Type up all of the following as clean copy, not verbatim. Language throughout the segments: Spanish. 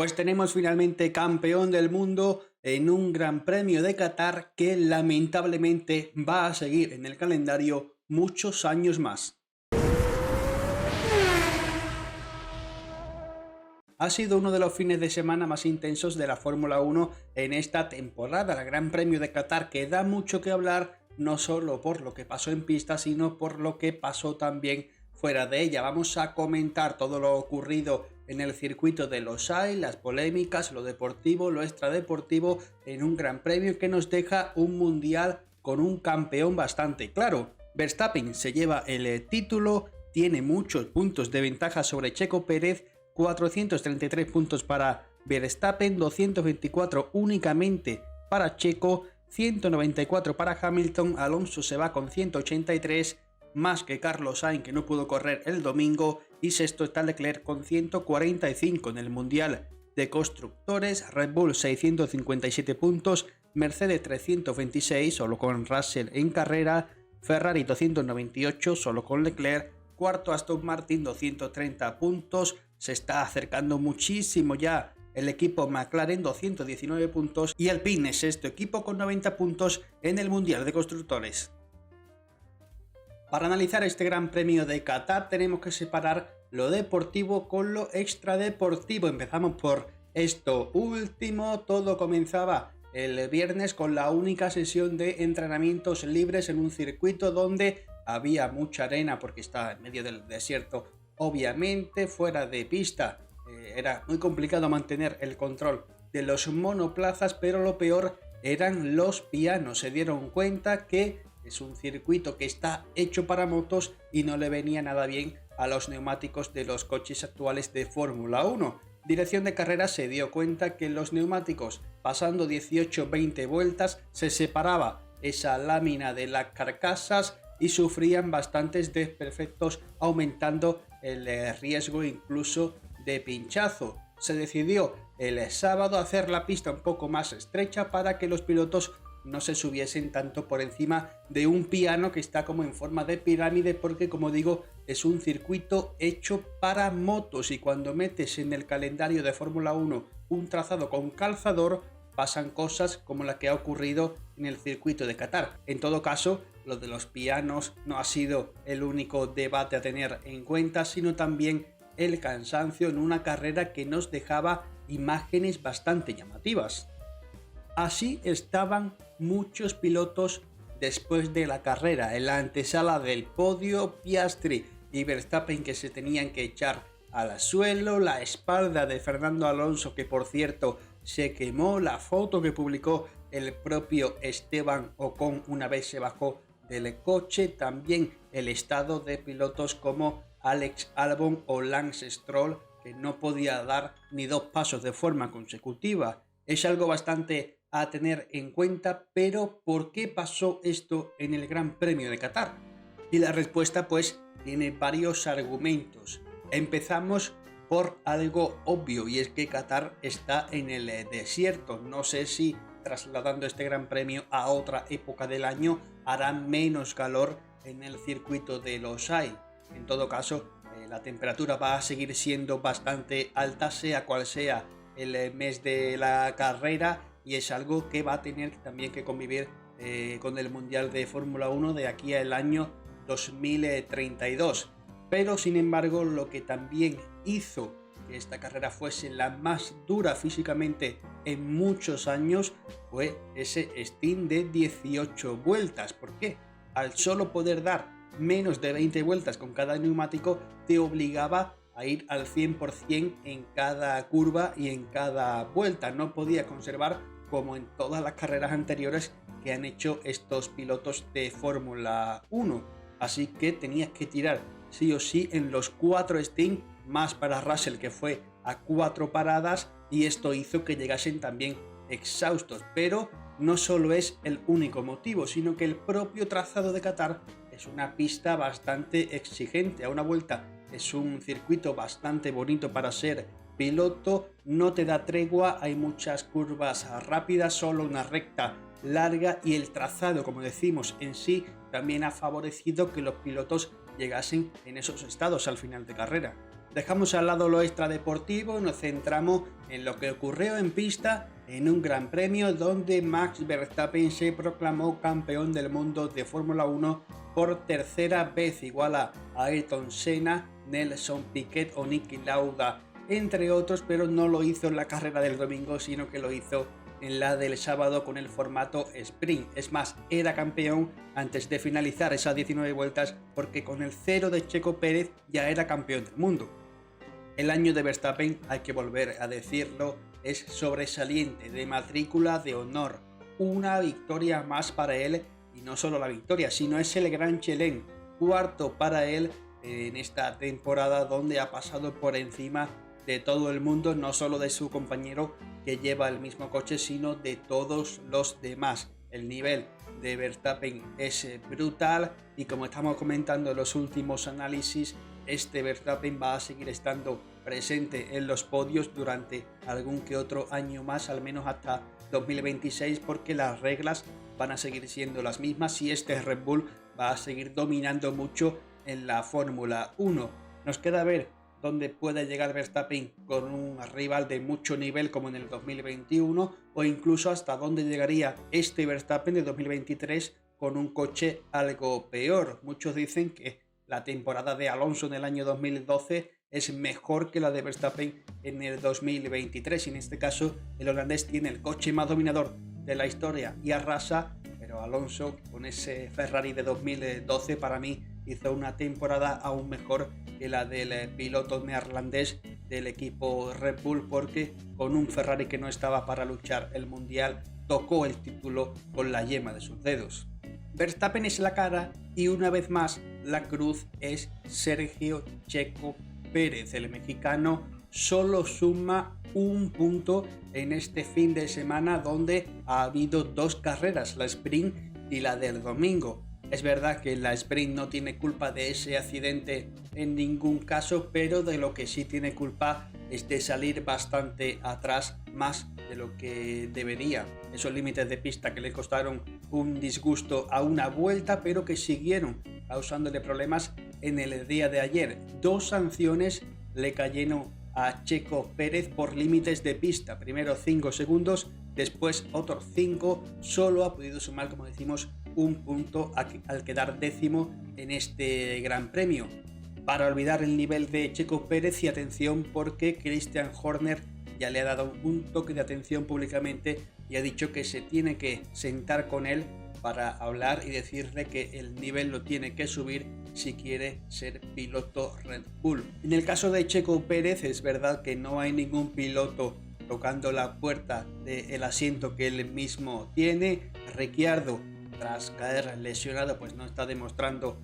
Pues tenemos finalmente campeón del mundo en un Gran Premio de Qatar que lamentablemente va a seguir en el calendario muchos años más. Ha sido uno de los fines de semana más intensos de la Fórmula 1 en esta temporada, el Gran Premio de Qatar, que da mucho que hablar no solo por lo que pasó en pista, sino por lo que pasó también fuera de ella. Vamos a comentar todo lo ocurrido en el circuito de Losail, las polémicas, lo deportivo, lo extradeportivo, en un Gran Premio que nos deja un mundial con un campeón bastante claro. Verstappen se lleva el título, tiene muchos puntos de ventaja sobre Checo Pérez, 433 puntos para Verstappen, 224 únicamente para Checo, 194 para Hamilton. Alonso se va con 183, más que Carlos Sainz, que no pudo correr el domingo, y sexto está Leclerc con 145 en el Mundial de Constructores. Red Bull 657 puntos, Mercedes 326 solo con Russell en carrera, Ferrari 298 solo con Leclerc, cuarto Aston Martin 230 puntos, se está acercando muchísimo ya el equipo McLaren 219 puntos y Alpine es sexto equipo con 90 puntos en el Mundial de Constructores. Para analizar este Gran Premio de Qatar tenemos que separar lo deportivo con lo extradeportivo. Empezamos por esto último. Todo comenzaba el viernes con la única sesión de entrenamientos libres en un circuito donde había mucha arena porque está en medio del desierto. Obviamente fuera de pista era muy complicado mantener el control de los monoplazas, pero lo peor eran los pianos. Se dieron cuenta que es un circuito que está hecho para motos y no le venía nada bien a los neumáticos de los coches actuales de Fórmula 1. Dirección de carrera se dio cuenta que los neumáticos, pasando 18-20 vueltas, se separaba esa lámina de las carcasas y sufrían bastantes desperfectos, aumentando el riesgo incluso de pinchazo. Se decidió el sábado hacer la pista un poco más estrecha para que los pilotos no se subiesen tanto por encima de un piano que está como en forma de pirámide, porque como digo es un circuito hecho para motos y cuando metes en el calendario de Fórmula 1 un trazado con calzador pasan cosas como la que ha ocurrido en el circuito de Qatar. En todo caso, lo de los pianos no ha sido el único debate a tener en cuenta, sino también el cansancio en una carrera que nos dejaba imágenes bastante llamativas. Así estaban muchos pilotos después de la carrera. En la antesala del podio, Piastri y Verstappen que se tenían que echar al suelo, la espalda de Fernando Alonso que por cierto se quemó, la foto que publicó el propio Esteban Ocon una vez se bajó del coche, también el estado de pilotos como Alex Albon o Lance Stroll que no podía dar ni dos pasos de forma consecutiva. Es algo bastante a tener en cuenta, pero ¿por qué pasó esto en el Gran Premio de Qatar? Y la respuesta pues tiene varios argumentos. Empezamos por algo obvio y es que Qatar está en el desierto. No sé si trasladando este Gran Premio a otra época del año hará menos calor en el circuito de Losail. En todo caso, la temperatura va a seguir siendo bastante alta, sea cual sea el mes de la carrera, y es algo que va a tener también que convivir con el Mundial de Fórmula 1 de aquí al año 2032. Pero sin embargo, lo que también hizo que esta carrera fuese la más dura físicamente en muchos años fue ese stint de 18 vueltas. ¿Por qué? Al solo poder dar menos de 20 vueltas con cada neumático, te obligaba a ir al 100% en cada curva y en cada vuelta. No podía conservar como en todas las carreras anteriores que han hecho estos pilotos de Fórmula 1. Así que tenías que tirar sí o sí en los 4 stints, más para Russell que fue a 4 paradas, y esto hizo que llegasen también exhaustos. Pero no solo es el único motivo, sino que el propio trazado de Qatar es una pista bastante exigente. A una vuelta es un circuito bastante bonito para ser piloto, no te da tregua, hay muchas curvas rápidas, solo una recta larga, y el trazado, como decimos, en sí también ha favorecido que los pilotos llegasen en esos estados al final de carrera. Dejamos al lado lo extradeportivo y nos centramos en lo que ocurrió en pista en un gran premio donde Max Verstappen se proclamó campeón del mundo de Fórmula 1 por tercera vez, igual a Ayrton Senna, Nelson Piquet o Niki Lauda, entre otros, pero no lo hizo en la carrera del domingo, sino que lo hizo en la del sábado con el formato sprint. Es más, era campeón antes de finalizar esas 19 vueltas porque con el 0 de Checo Pérez ya era campeón del mundo. El año de Verstappen, hay que volver a decirlo, es sobresaliente, de matrícula de honor. Una victoria más para él, y no solo la victoria, sino es el Gran Chelem, cuarto para él en esta temporada donde ha pasado por encima de todo el mundo, no solo de su compañero que lleva el mismo coche, sino de todos los demás. El nivel de Verstappen es brutal y como estamos comentando en los últimos análisis, este Verstappen va a seguir estando presente en los podios durante algún que otro año más, al menos hasta 2026, porque las reglas van a seguir siendo las mismas y este Red Bull va a seguir dominando mucho en la Fórmula 1. Nos queda ver dónde puede llegar Verstappen con un rival de mucho nivel como en el 2021 o incluso hasta dónde llegaría este Verstappen de 2023 con un coche algo peor. Muchos dicen que la temporada de Alonso en el año 2012 es mejor que la de Verstappen en el 2023 y en este caso el holandés tiene el coche más dominador de la historia y arrasa, pero Alonso con ese Ferrari de 2012 para mí hizo una temporada aún mejor que la del piloto neerlandés del equipo Red Bull, porque con un Ferrari que no estaba para luchar el mundial tocó el título con la yema de sus dedos. Verstappen es la cara y una vez más la cruz es Sergio Checo Pérez. El mexicano solo suma un punto en este fin de semana donde ha habido dos carreras, la sprint y la del domingo. Es verdad que la sprint no tiene culpa de ese accidente en ningún caso, pero de lo que sí tiene culpa es de salir bastante atrás, más de lo que debería. Esos límites de pista que le costaron un disgusto a una vuelta, pero que siguieron causándole problemas en el día de ayer. 2 sanciones le cayeron a Checo Pérez por límites de pista. Primero 5 segundos, después otros 5. Solo ha podido sumar, como decimos, un punto al quedar décimo en este Gran Premio. Para olvidar el nivel de Checo Pérez, y atención porque Christian Horner ya le ha dado un toque de atención públicamente y ha dicho que se tiene que sentar con él para hablar y decirle que el nivel lo tiene que subir si quiere ser piloto Red Bull. En el caso de Checo Pérez es verdad que no hay ningún piloto tocando la puerta del asiento que él mismo tiene. Ricciardo, tras caer lesionado, pues no está demostrando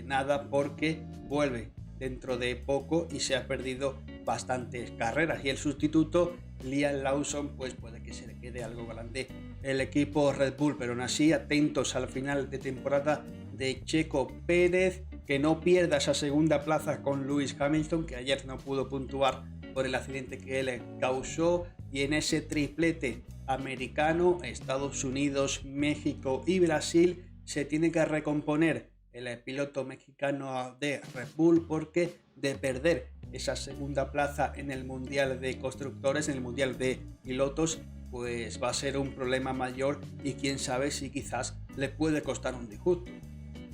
nada porque vuelve dentro de poco y se ha perdido bastantes carreras, y el sustituto Liam Lawson pues puede que se le quede algo grande el equipo Red Bull, pero aún así atentos al final de temporada de Checo Pérez, que no pierda esa segunda plaza con Lewis Hamilton, que ayer no pudo puntuar por el accidente que él causó, y en ese triplete americano, Estados Unidos, México y Brasil se tiene que recomponer el piloto mexicano de Red Bull, porque de perder esa segunda plaza en el Mundial de Constructores, en el Mundial de Pilotos, pues va a ser un problema mayor y quién sabe si quizás le puede costar un disgusto.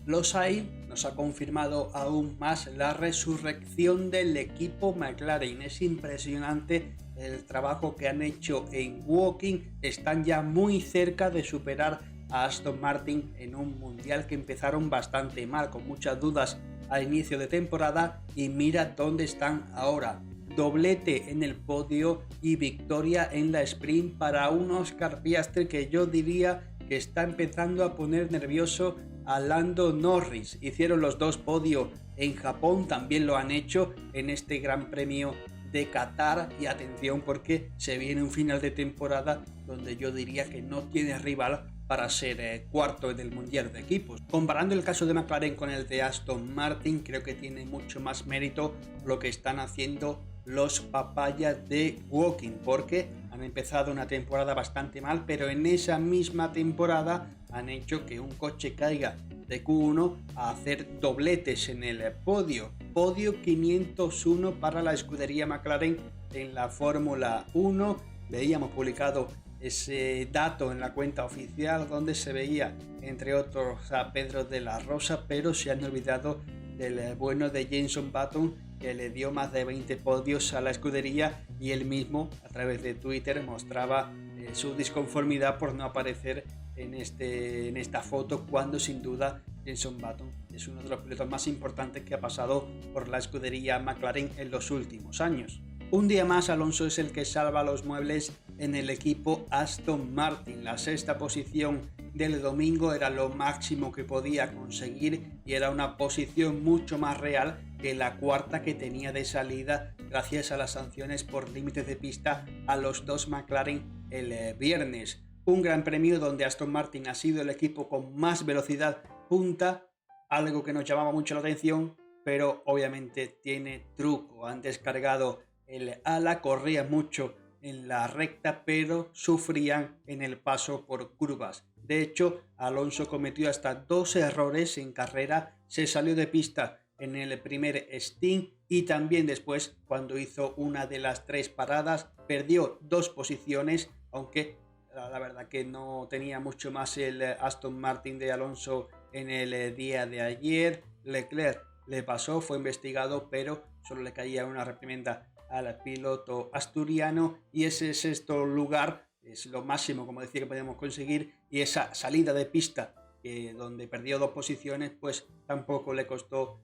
Losail nos ha confirmado aún más la resurrección del equipo McLaren. Es impresionante el trabajo que han hecho en Woking. Están ya muy cerca de superar a Aston Martin en un mundial que empezaron bastante mal, con muchas dudas al inicio de temporada, y mira dónde están ahora. Doblete en el podio y victoria en la sprint para un Oscar Piastri que yo diría que está empezando a poner nervioso a Lando Norris. Hicieron los 2 podios en Japón, también lo han hecho en este Gran Premio de Qatar, y atención porque se viene un final de temporada donde yo diría que no tiene rival para ser cuarto en el Mundial de Equipos. Comparando el caso de McLaren con el de Aston Martin, creo que tiene mucho más mérito lo que están haciendo los papayas de Woking, porque han empezado una temporada bastante mal, pero en esa misma temporada han hecho que un coche caiga de Q1 a hacer dobletes en el podio. Podio 501 para la escudería McLaren en la Fórmula 1. Veíamos publicado ese dato en la cuenta oficial donde se veía entre otros a Pedro de la Rosa, pero se han olvidado del bueno de Jenson Button, que le dio más de 20 podios a la escudería, y él mismo a través de Twitter mostraba su disconformidad por no aparecer en esta foto, cuando sin duda Jenson Button es uno de los pilotos más importantes que ha pasado por la escudería McLaren en los últimos años. Un día más Alonso es el que salva los muebles en el equipo Aston Martin. La sexta posición del domingo era lo máximo que podía conseguir y era una posición mucho más real que la cuarta que tenía de salida gracias a las sanciones por límites de pista a los dos McLaren el viernes. Un gran premio donde Aston Martin ha sido el equipo con más velocidad punta, algo que nos llamaba mucho la atención, pero obviamente tiene truco. Han descargado el ala, corrían mucho en la recta, pero sufrían en el paso por curvas. De hecho, Alonso cometió hasta 2 errores en carrera, se salió de pista en el primer stint y también después, cuando hizo una de las 3 paradas, perdió 2 posiciones, aunque la verdad que no tenía mucho más el Aston Martin de Alonso en el día de ayer. Leclerc le pasó, fue investigado, pero solo le caía una reprimenda al piloto asturiano, y ese sexto lugar es lo máximo, como decía, que podemos conseguir, y esa salida de pista donde perdió 2 posiciones pues tampoco le costó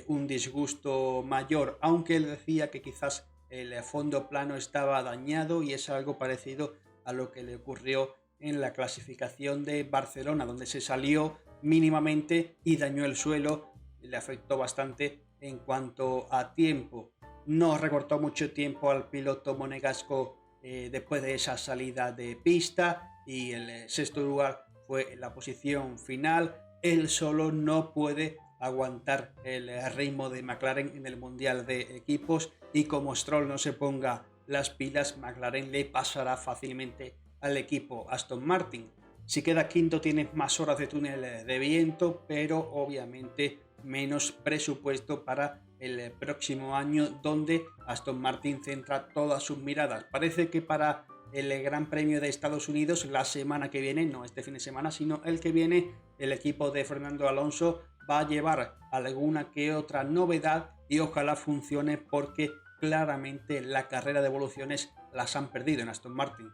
un disgusto mayor, aunque él decía que quizás el fondo plano estaba dañado, y es algo parecido a lo que le ocurrió en la clasificación de Barcelona, donde se salió mínimamente y dañó el suelo, le afectó bastante en cuanto a tiempo. No recortó mucho tiempo al piloto monegasco después de esa salida de pista, y el sexto lugar fue la posición final. Él solo no puede aguantar el ritmo de McLaren en el Mundial de Equipos, y como Stroll no se ponga las pilas, McLaren le pasará fácilmente al equipo Aston Martin. Si queda quinto tiene más horas de túnel de viento, pero obviamente menos presupuesto para el próximo año, donde Aston Martin centra todas sus miradas. Parece que para el Gran Premio de Estados Unidos, la semana que viene, no este fin de semana, sino el que viene, el equipo de Fernando Alonso va a llevar alguna que otra novedad, y ojalá funcione, porque claramente la carrera de evoluciones las han perdido en Aston Martin.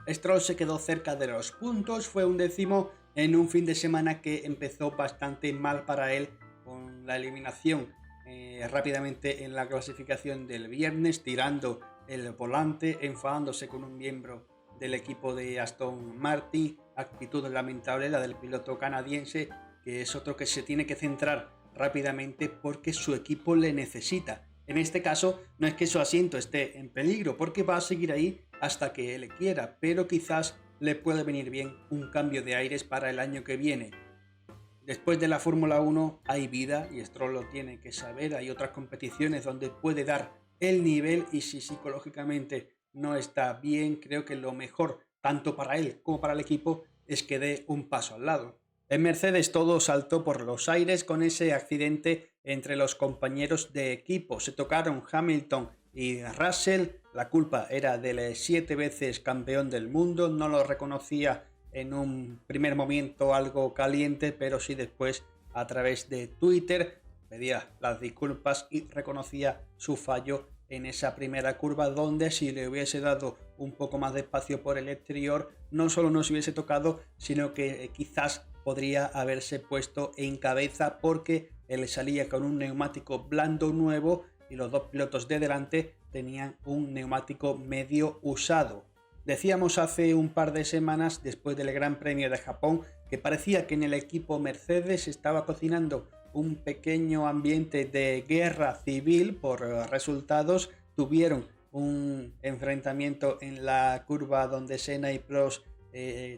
Stroll se quedó cerca de los puntos, fue 11º en un fin de semana que empezó bastante mal para él, con la eliminación rápidamente en la clasificación del viernes, tirando el volante, enfadándose con un miembro del equipo de Aston Martin. Actitud lamentable la del piloto canadiense, que es otro que se tiene que centrar rápidamente porque su equipo le necesita. En este caso no es que su asiento esté en peligro, porque va a seguir ahí hasta que él quiera, pero quizás le puede venir bien un cambio de aires para el año que viene. Después de la Fórmula 1 hay vida, y Stroll lo tiene que saber. Hay otras competiciones donde puede dar el nivel, y si psicológicamente no está bien, creo que lo mejor, tanto para él como para el equipo, es que dé un paso al lado. En Mercedes todo saltó por los aires con ese accidente entre los compañeros de equipo. Se tocaron Hamilton y Russell. La culpa era del 7 veces campeón del mundo. No lo reconocía en un primer momento algo caliente, pero sí después a través de Twitter pedía las disculpas y reconocía su fallo en esa primera curva, donde si le hubiese dado un poco más de espacio por el exterior, no solo no se hubiese tocado, sino que quizás podría haberse puesto en cabeza, porque él salía con un neumático blando nuevo y los 2 pilotos de delante tenían un neumático medio usado. Decíamos hace un par de semanas, después del Gran Premio de Japón, que parecía que en el equipo Mercedes estaba cocinando un pequeño ambiente de guerra civil por resultados. Tuvieron un enfrentamiento en la curva donde Senna y Prost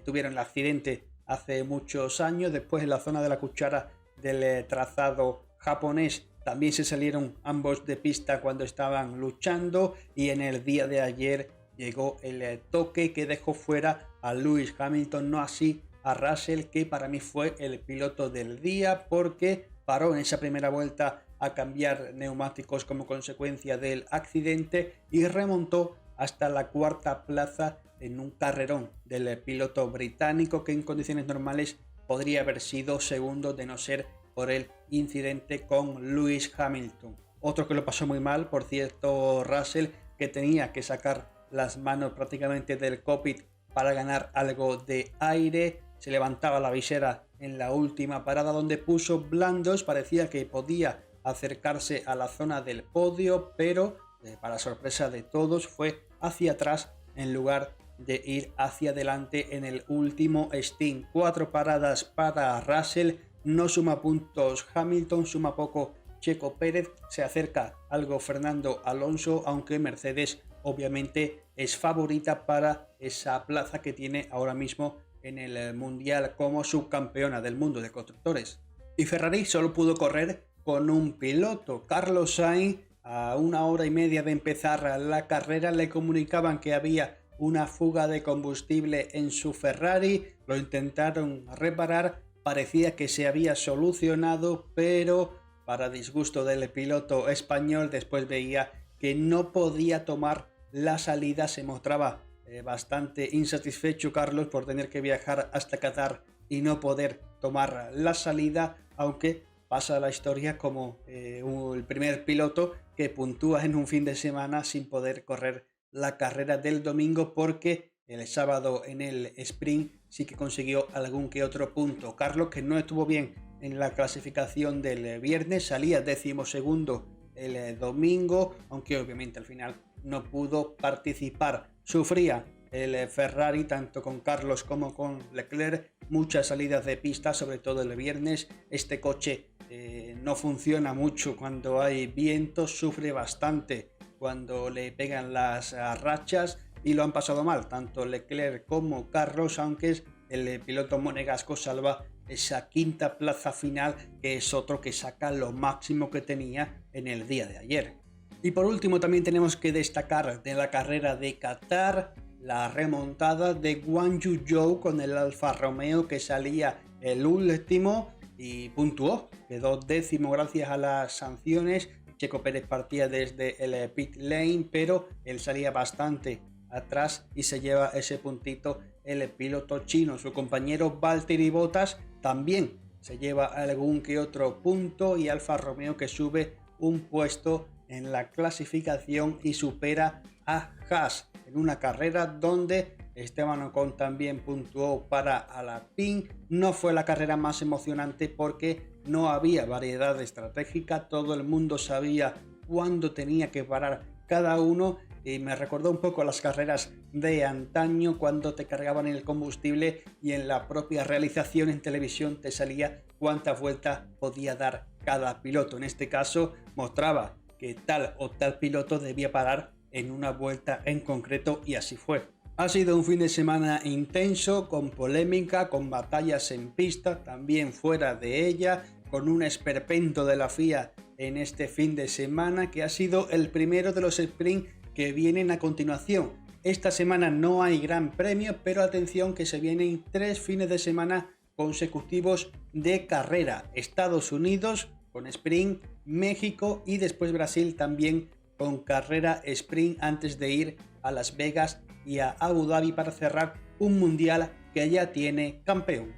tuvieron el accidente hace muchos años. Después, en la zona de la cuchara del trazado japonés, también se salieron ambos de pista cuando estaban luchando, y en el día de ayer llegó el toque que dejó fuera a Lewis Hamilton, no así a Russell, que para mí fue el piloto del día porque paró en esa primera vuelta a cambiar neumáticos como consecuencia del accidente y remontó hasta la cuarta plaza en un carrerón del piloto británico que en condiciones normales podría haber sido segundo de no ser por el incidente con Lewis Hamilton. Otro que lo pasó muy mal, por cierto, Russell, que tenía que sacar las manos prácticamente del cockpit para ganar algo de aire, se levantaba la visera en la última parada donde puso blandos, parecía que podía acercarse a la zona del podio, pero para sorpresa de todos fue hacia atrás en lugar de ir hacia adelante en el último stint. 4 paradas para Russell, no suma puntos Hamilton, suma poco Checo Pérez, se acerca algo Fernando Alonso, aunque Mercedes obviamente es favorita para esa plaza que tiene ahora mismo en el Mundial como subcampeona del mundo de constructores. Y Ferrari solo pudo correr con un piloto. Carlos Sainz, a 1 hora y media de empezar la carrera, le comunicaban que había una fuga de combustible en su Ferrari, lo intentaron reparar, parecía que se había solucionado, pero para disgusto del piloto español después veía que no podía tomar la salida, se mostraba bastante insatisfecho Carlos por tener que viajar hasta Qatar y no poder tomar la salida, aunque pasa la historia como el primer piloto que puntúa en un fin de semana sin poder correr la carrera del domingo, porque el sábado en el sprint sí que consiguió algún que otro punto. Carlos, que no estuvo bien en la clasificación del viernes, salía 12º el domingo, aunque obviamente al final no pudo participar. Sufría el Ferrari tanto con Carlos como con Leclerc, muchas salidas de pista, sobre todo el viernes. Este coche no funciona mucho cuando hay viento, sufre bastante cuando le pegan las rachas y lo han pasado mal tanto Leclerc como Carlos, aunque el piloto monegasco salva esa quinta plaza final, que es otro que saca lo máximo que tenía en el día de ayer. Y por último también tenemos que destacar de la carrera de Qatar la remontada de Guan Yu Zhou con el Alfa Romeo, que salía el último y puntuó, quedó 10º gracias a las sanciones. Checo Pérez partía desde el pit lane, pero él salía bastante atrás y se lleva ese puntito el piloto chino. Su compañero Valtteri Bottas también se lleva algún que otro punto, y Alfa Romeo que sube un puesto en la clasificación y supera a Haas en una carrera donde Esteban Ocon también puntuó para Alpine. No fue la carrera más emocionante porque no había variedad estratégica, todo el mundo sabía cuándo tenía que parar cada uno, y me recordó un poco a las carreras de antaño cuando te cargaban el combustible y en la propia realización en televisión te salía cuántas vueltas podía dar cada piloto. En este caso mostraba que tal o tal piloto debía parar en una vuelta en concreto, y así fue. Ha sido un fin de semana intenso, con polémica, con batallas en pista, también fuera de ella, con un esperpento de la FIA en este fin de semana, que ha sido el primero de los sprint que vienen a continuación. Esta semana no hay gran premio, pero atención que se vienen 3 fines de semana consecutivos de carrera. Estados Unidos con sprint, México y después Brasil también con carrera sprint, antes de ir a Las Vegas y a Abu Dhabi para cerrar un mundial que ya tiene campeón.